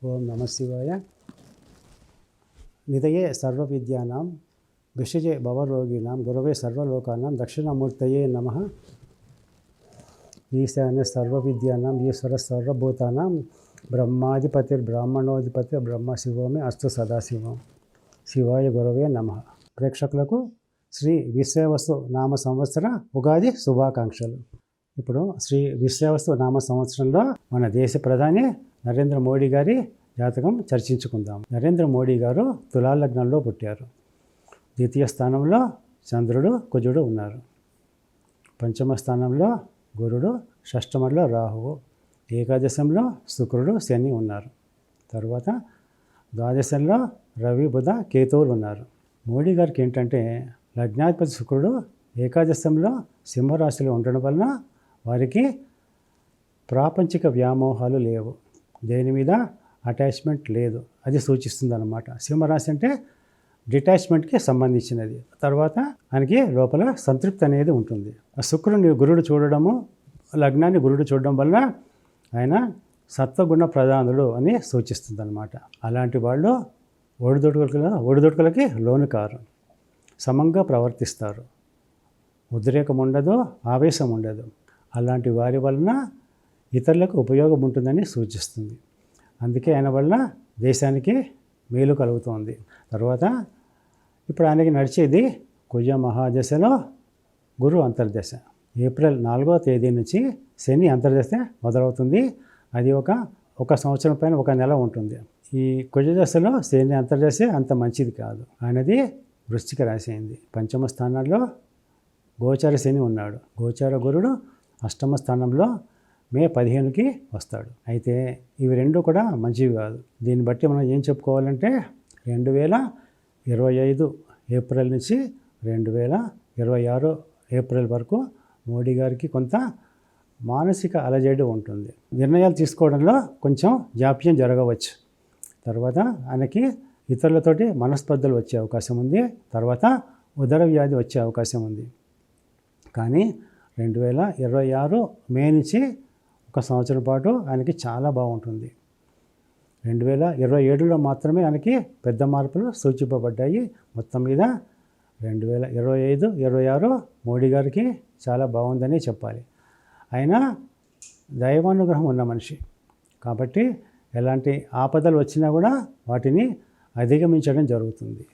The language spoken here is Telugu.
ఓం నమ శివాయ. నిధయే సర్వవిద్యానాం భిషజే భవరోగిణాం గురవే సర్వలోకానాం దక్షిణామూర్తయే నమః. ఈశాన్య సర్వవిద్యానాం ఈశ్వర సర్వభూతానాం బ్రహ్మాధిపతిర్బ్రాహ్మణోధిపతి బ్రహ్మ శివోమే అస్తు సదాశివం. శివాయ గురవే నమః. ప్రేక్షకులకు శ్రీ విశ్వేవసు నామ సంవత్సర ఉగాది శుభాకాంక్షలు. ఇప్పుడు శ్రీ విశ్వేవసు నామ సంవత్సరంలో మన దేశ ప్రధాని నరేంద్ర మోడీ గారి జాతకం చర్చించుకుందాం. నరేంద్ర మోడీ గారు తులా లగ్నంలో పుట్టారు. ద్వితీయ స్థానంలో చంద్రుడు కుజుడు ఉన్నారు. పంచమ స్థానంలో గురుడు, షష్టమంలో రాహువు, ఏకాదశంలో శుక్రుడు శని ఉన్నారు. తర్వాత ద్వాదశంలో రవి బుధ కేతువులు ఉన్నారు. మోడీ గారికి ఏంటంటే లగ్నాధిపతి శుక్రుడు ఏకాదశంలో సింహరాశిలో ఉండడం వలన వారికి ప్రాపంచిక వ్యామోహాలు లేవు, దేని మీద అటాచ్మెంట్ లేదు, అది సూచిస్తుంది అన్నమాట. సింహరాశి అంటే డిటాచ్మెంట్కి సంబంధించినది. తర్వాత ఆయనకి లోపల సంతృప్తి అనేది ఉంటుంది. ఆ శుక్రుని గురుడు చూడడము, లగ్నాన్ని గురుడు చూడడం వల్ల ఆయన సత్వగుణ ప్రధానుడు అని సూచిస్తుంది అన్నమాట. అలాంటి వాళ్ళు ఒడిదుడుకులకి లోను కారు, సమంగా ప్రవర్తిస్తారు, ఉద్రేకం ఉండదు, ఆవేశం ఉండదు. అలాంటి వారి వలన ఇతరులకు ఉపయోగం ఉంటుందని సూచిస్తుంది. అందుకే ఆయన వల్ల దేశానికి మేలు కలుగుతోంది. తర్వాత ఇప్పుడు ఆయనకి నడిచేది కుజ మహాదశలో గురు అంతర్దశ. ఏప్రిల్ 4వ తేదీ నుంచి శని అంతర్దశ మొదలవుతుంది. అది ఒక సంవత్సరం పైన ఒక నెల ఉంటుంది. ఈ కుజ దశలో శని అంతర్దశ అంత మంచిది కాదు. ఆయనది వృశ్చిక రాశి అయింది. పంచమ స్థానంలో గోచార శని ఉన్నాడు. గోచార గురుడు అష్టమ స్థానంలో మే 15కి వస్తాడు. అయితే ఇవి రెండు కూడా మంచివి కాదు. దీన్ని బట్టి మనం ఏం చెప్పుకోవాలంటే 2025 ఏప్రిల్ నుంచి 2026 ఏప్రిల్ వరకు మోడీ గారికి కొంత మానసిక అలజడి ఉంటుంది. నిర్ణయాలు తీసుకోవడంలో కొంచెం జాప్యం జరగవచ్చు. తర్వాత ఆయనకి ఇతరులతోటి మనస్పర్ధలు వచ్చే అవకాశం ఉంది. తర్వాత ఉదర వ్యాధి వచ్చే అవకాశం ఉంది. కానీ 2026 మే నుంచి ఒక సంవత్సరం పాటు ఆయనకి చాలా బాగుంటుంది. 2027లో మాత్రమే ఆయనకి పెద్ద మార్పులు సూచింపబడ్డాయి. మొత్తం మీద 2025, 26 మోడీ గారికి చాలా బాగుందని చెప్పాలి. ఆయన దైవానుగ్రహం ఉన్న మనిషి కాబట్టి ఎలాంటి ఆపదలు వచ్చినా కూడా వాటిని అధిగమించడం జరుగుతుంది.